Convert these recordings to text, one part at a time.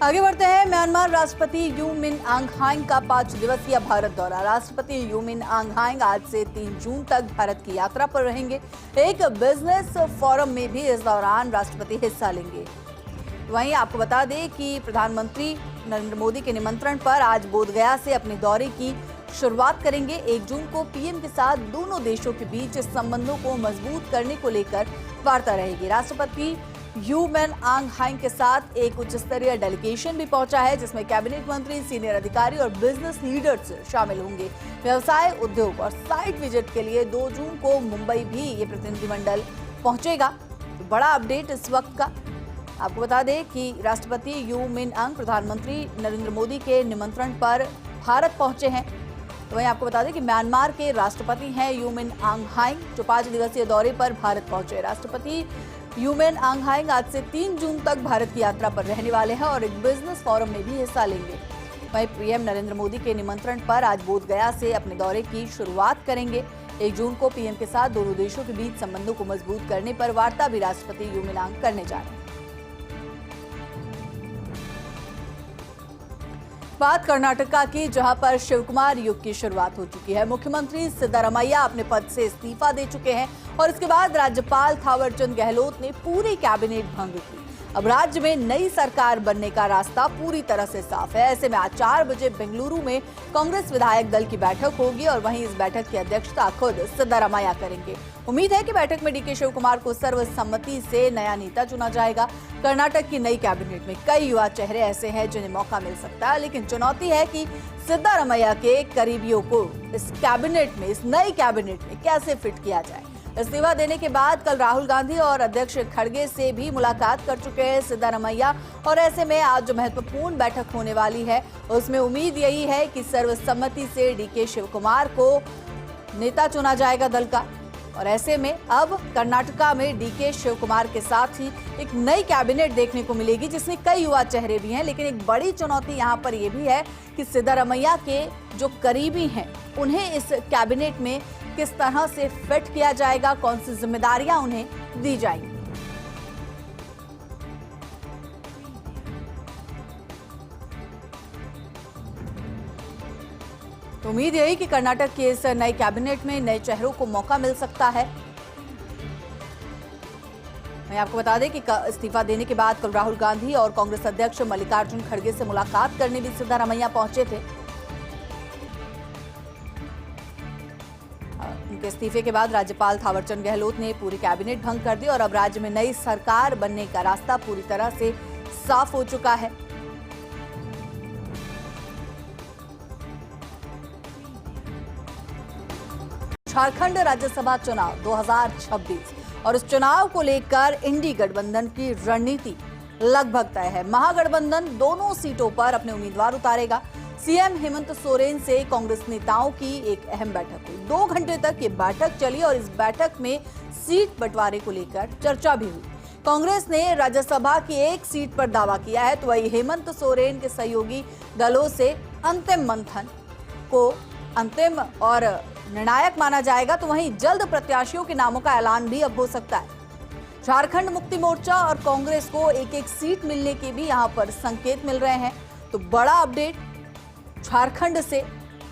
आगे बढ़ते हैं। म्यांमार राष्ट्रपति यू मिन आंग ह्लाइंग का 5 दिवसीय भारत दौरा। राष्ट्रपति यू मिन आंग ह्लाइंग आज से 3 जून तक भारत की यात्रा पर रहेंगे। एक बिजनेस फोरम में भी इस दौरान राष्ट्रपति हिस्सा लेंगे। वहीं आपको बता दें कि प्रधानमंत्री नरेंद्र मोदी के निमंत्रण पर आज बोधगया से अपने दौरे की शुरुआत करेंगे। 1 जून को पीएम के साथ दोनों देशों के बीच संबंधों को मजबूत करने को लेकर वार्ता रहेगी। राष्ट्रपति यू मिन आंग ह्लाइंग के साथ एक उच्च स्तरीय डेलीगेशन भी पहुंचा है, जिसमें कैबिनेट मंत्री, सीनियर अधिकारी और बिजनेस लीडर्स शामिल होंगे। व्यवसाय, उद्योग और साइट विजिट के लिए 2 जून को मुंबई भी ये प्रतिनिधिमंडल पहुंचेगा। तो बड़ा अपडेट इस वक्त का आपको बता दें कि राष्ट्रपति यू मिन आंग प्रधानमंत्री नरेंद्र मोदी के निमंत्रण पर भारत पहुंचे हैं। तो वहीं आपको बता दें कि म्यांमार के राष्ट्रपति हैं यू मिन आंग ह्लाइंग, जो 5 दिवसीय दौरे पर भारत पहुंचे। राष्ट्रपति यू मिन आंग ह्लाइंग आज से 3 जून तक भारत की यात्रा पर रहने वाले हैं और एक बिजनेस फोरम में भी हिस्सा लेंगे। वहीं पीएम नरेंद्र मोदी के निमंत्रण पर आज बोधगया से अपने दौरे की शुरुआत करेंगे। 1 जून को पीएम के साथ दोनों देशों के बीच संबंधों को मजबूत करने पर वार्ता भी राष्ट्रपति यू मिन आंग करने जा रहे हैं। बात कर्नाटका की, जहां पर शिवकुमार युग की शुरुआत हो चुकी है। मुख्यमंत्री सिद्धरामैया अपने पद से इस्तीफा दे चुके हैं और इसके बाद राज्यपाल थावरचंद गहलोत ने पूरी कैबिनेट भंग की। अब राज्य में नई सरकार बनने का रास्ता पूरी तरह से साफ है। ऐसे में आज 4 बजे बेंगलुरु में कांग्रेस विधायक दल की बैठक होगी और वहीं इस बैठक की अध्यक्षता खुद सिद्धरामैया करेंगे। उम्मीद है कि बैठक में डीके शिवकुमार को सर्वसम्मति से नया नेता चुना जाएगा। कर्नाटक की नई कैबिनेट में कई युवा चेहरे ऐसे हैं जिन्हें मौका मिल सकता है, लेकिन चुनौती है कि सिद्धरामैया के करीबियों को इस कैबिनेट में, इस नई कैबिनेट में कैसे फिट किया जाए। इस्तीफा देने के बाद कल राहुल गांधी और अध्यक्ष खड़गे से भी मुलाकात कर चुके हैं सिद्धरामैया और ऐसे में आज जो महत्वपूर्ण बैठक होने वाली है उसमें उम्मीद यही है कि सर्वसम्मति से डीके शिवकुमार को नेता चुना जाएगा दल का। और ऐसे में अब कर्नाटका में डीके शिवकुमार के साथ ही एक नई कैबिनेट देखने को मिलेगी, जिसमें कई युवा चेहरे भी हैं। लेकिन एक बड़ी चुनौती यहाँ पर यह भी है कि सिद्धरामैया के जो करीबी हैं उन्हें इस कैबिनेट में किस तरह से फिट किया जाएगा, कौन सी जिम्मेदारियां उन्हें दी जाएंगी। तो उम्मीद यही कि कर्नाटक के इस नई कैबिनेट में नए चेहरों को मौका मिल सकता है। मैं आपको बता दें कि इस्तीफा देने के बाद कल राहुल गांधी और कांग्रेस अध्यक्ष मल्लिकार्जुन खड़गे से मुलाकात करने भी सिद्धरामैया पहुंचे थे। उनके इस्तीफे के बाद राज्यपाल थावरचंद गहलोत ने पूरी कैबिनेट भंग कर दी और अब राज्य में नई सरकार बनने का रास्ता पूरी तरह से साफ हो चुका है। झारखंड राज्यसभा चुनाव 2026 और इस चुनाव को लेकर इंडी गठबंधन की रणनीति लगभग तय है। महागठबंधन दोनों सीटों पर अपने उम्मीदवार उतारेगा। सीएम हेमंत सोरेन से कांग्रेस नेताओं की एक अहम बैठक हुई। 2 घंटे तक ये बैठक चली और इस बैठक में सीट बंटवारे को लेकर चर्चा भी हुई। कांग्रेस ने राज्यसभा की 1 सीट पर दावा किया है, तो वही हेमंत सोरेन के सहयोगी दलों से अंतिम मंथन को अंतिम और निर्णायक माना जाएगा। तो वहीं जल्द प्रत्याशियों के नामों का ऐलान भी अब हो सकता है। झारखंड मुक्ति मोर्चा और कांग्रेस को 1-1 सीट मिलने के भी यहां पर संकेत मिल रहे हैं। तो बड़ा अपडेट झारखंड से,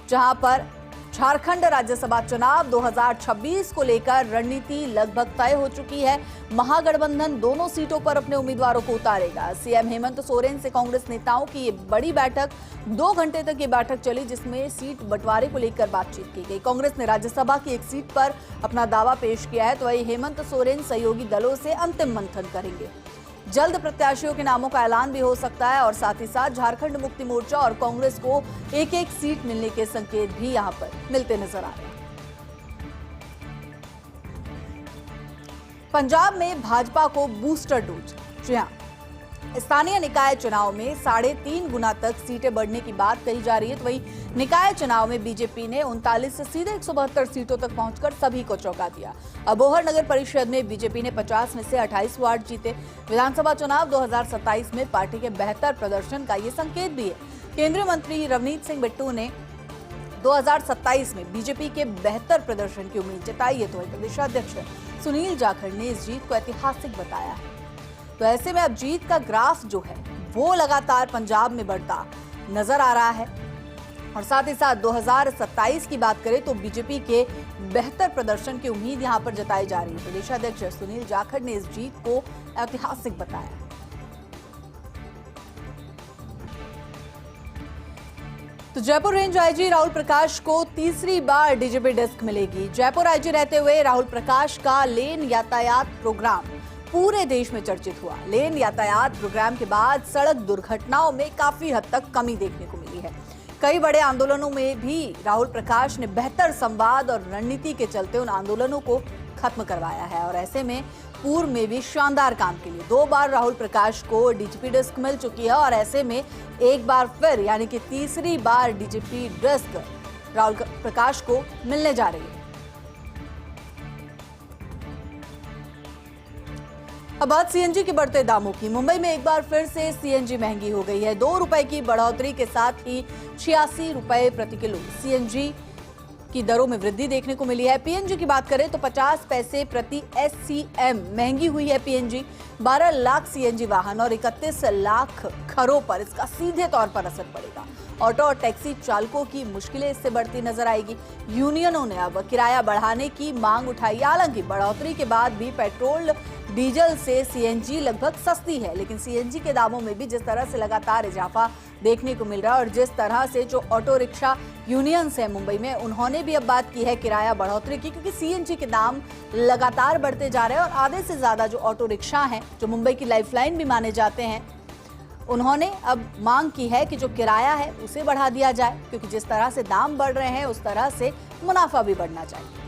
जहां पर झारखंड राज्यसभा चुनाव 2026 को लेकर रणनीति लगभग तय हो चुकी है। महागठबंधन दोनों सीटों पर अपने उम्मीदवारों को उतारेगा। सीएम हेमंत सोरेन से कांग्रेस नेताओं की ये बड़ी बैठक, 2 घंटे तक ये बैठक चली, जिसमें सीट बंटवारे को लेकर बातचीत की गई। कांग्रेस ने राज्यसभा की 1 सीट पर अपना दावा पेश किया है, तो वही हेमंत सोरेन सहयोगी दलों से अंतिम मंथन करेंगे। जल्द प्रत्याशियों के नामों का ऐलान भी हो सकता है और साथ ही साथ झारखंड मुक्ति मोर्चा और कांग्रेस को 1-1 सीट मिलने के संकेत भी यहां पर मिलते नजर आ रहे हैं। पंजाब में भाजपा को बूस्टर डोज। जी हां, स्थानीय निकाय चुनाव में 3.5 गुना तक सीटें बढ़ने की बात कही जा रही है। तो वहीं निकाय चुनाव में बीजेपी ने 39 से सीधे 172 सीटों तक पहुंचकर सभी को चौंका दिया। अबोहर नगर परिषद में बीजेपी ने 50 में से 28 वार्ड जीते। विधानसभा चुनाव 2027 में पार्टी के बेहतर प्रदर्शन का ये संकेत भी है। केंद्रीय मंत्री रवनीत सिंह बिट्टू ने 2027 में बीजेपी के बेहतर प्रदर्शन की उम्मीद जताई है। तो प्रदेशाध्यक्ष सुनील जाखड़ ने इस जीत को ऐतिहासिक बताया है। तो ऐसे में अब जीत का ग्राफ जो है वो लगातार पंजाब में बढ़ता नजर आ रहा है। और साथ ही साथ 2027 की बात करें तो बीजेपी के बेहतर प्रदर्शन की उम्मीद यहां पर जताई जा रही है। प्रदेशाध्यक्ष सुनील जाखड़ ने इस जीत को ऐतिहासिक बताया। तो जयपुर रेंज आईजी राहुल प्रकाश को तीसरी बार डीजीपी डेस्क मिलेगी। जयपुर आईजी रहते हुए राहुल प्रकाश का लेन यातायात प्रोग्राम पूरे देश में चर्चित हुआ। लेन यातायात प्रोग्राम के बाद सड़क दुर्घटनाओं में काफी हद तक कमी देखने को मिली है। कई बड़े आंदोलनों में भी राहुल प्रकाश ने बेहतर संवाद और रणनीति के चलते उन आंदोलनों को खत्म करवाया है। और ऐसे में पूर्व में भी शानदार काम के लिए 2 बार राहुल प्रकाश को डीजीपी डेस्क मिल चुकी है और ऐसे में एक बार फिर यानी कि तीसरी बार डीजीपी डेस्क राहुल प्रकाश को मिलने जा रही है। अब बात सीएनजी के बढ़ते दामों की। मुंबई में एक बार फिर से सीएनजी महंगी हो गई है। 2 रुपए की बढ़ोतरी के साथ ही 86 रुपए प्रति किलो सीएनजी की दरों में वृद्धि देखने को मिली है। पीएनजी की बात करें तो 50 पैसे प्रति एससीएम महंगी हुई है पीएनजी। 12 लाख सीएनजी वाहन और 31 लाख घरों पर इसका सीधे तौर पर असर पड़ेगा। ऑटो और टैक्सी चालकों की मुश्किलें इससे बढ़ती नजर आएगी। यूनियनों ने अब किराया बढ़ाने की मांग उठाई। हालांकि बढ़ोतरी के बाद भी पेट्रोल डीजल से सीएनजी लगभग सस्ती है, लेकिन सीएनजी के दामों में भी जिस तरह से लगातार इजाफा देखने को मिल रहा है और जिस तरह से जो ऑटो रिक्शा यूनियंस है मुंबई में, उन्होंने भी अब बात की है किराया बढ़ोतरी की, क्योंकि सीएनजी के दाम लगातार बढ़ते जा रहे हैं। और आधे से ज्यादा जो ऑटो रिक्शा हैं, जो मुंबई की लाइफलाइन भी माने जाते हैं, उन्होंने अब मांग की है कि जो किराया है उसे बढ़ा दिया जाए, क्योंकि जिस तरह से दाम बढ़ रहे हैं उस तरह से मुनाफा भी बढ़ना चाहिए।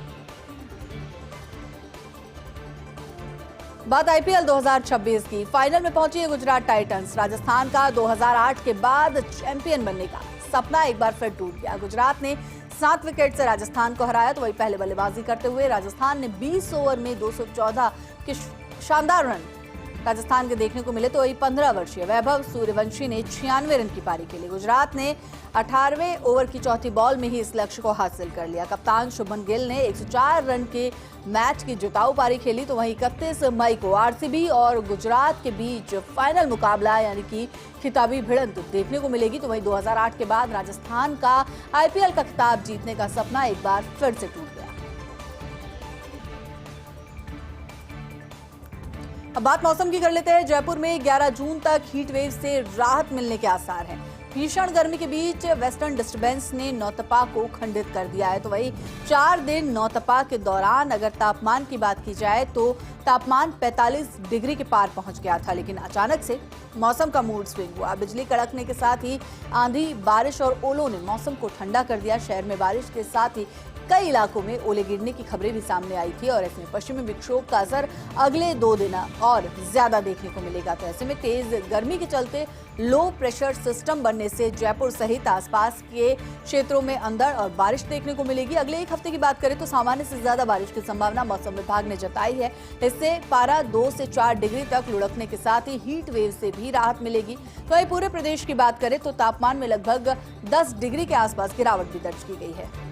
बात आईपीएल 2026 की। फाइनल में पहुंची है गुजरात टाइटंस। राजस्थान का 2008 के बाद चैंपियन बनने का सपना एक बार फिर टूट गया। गुजरात ने 7 विकेट से राजस्थान को हराया, तो वही पहले बल्लेबाजी करते हुए राजस्थान ने 20 ओवर में 214 के शानदार रन राजस्थान के देखने को मिले। तो वही 15 वर्षीय वैभव सूर्यवंशी ने 96 रन की पारी खेली। गुजरात ने 18वें ओवर की चौथी बॉल में ही इस लक्ष्य को हासिल कर लिया। कप्तान शुभमन गिल ने 104 रन के मैच की जिताऊ पारी खेली। तो वहीं 31 मई को आरसीबी और गुजरात के बीच फाइनल मुकाबला यानी कि खिताबी भिड़ंत देखने को मिलेगी। तो वहीं 2008 के बाद राजस्थान का आईपीएल का खिताब जीतने का सपना एक बार फिर से टूट गया। अब बात मौसम की कर लेते हैं। जयपुर में 11 जून तक हीट वेव से राहत मिलने के आसार हैं। भीषण गर्मी के बीच वेस्टर्न डिस्टर्बेंस ने नौतपा को खंडित कर दिया है। तो वही 4 दिन नौतपा के दौरान अगर तापमान की बात की जाए तो तापमान 45 डिग्री के पार पहुंच गया था, लेकिन अचानक से मौसम का मूड स्विंग हुआ। बिजली कड़कने के साथ ही आंधी, बारिश और ओलों ने मौसम को ठंडा कर दिया। शहर में बारिश के साथ ही कई इलाकों में ओले गिरने की खबरें भी सामने आई थी और इसमें पश्चिमी विक्षोभ का असर अगले 2 दिन और ज्यादा देखने को मिलेगा। तो ऐसे में तेज गर्मी के चलते लो प्रेशर सिस्टम बनने से जयपुर सहित आसपास के क्षेत्रों में अंधड़ और बारिश देखने को मिलेगी। अगले 1 हफ्ते की बात करें तो सामान्य से ज्यादा बारिश की संभावना मौसम विभाग ने जताई है। इससे पारा 2 से 4 डिग्री तक लुढ़कने के साथ ही हीट वेव से भी राहत मिलेगी। तो वहीं पूरे प्रदेश की बात करें तो तापमान में लगभग 10 डिग्री के आसपास गिरावट भी दर्ज की गई है।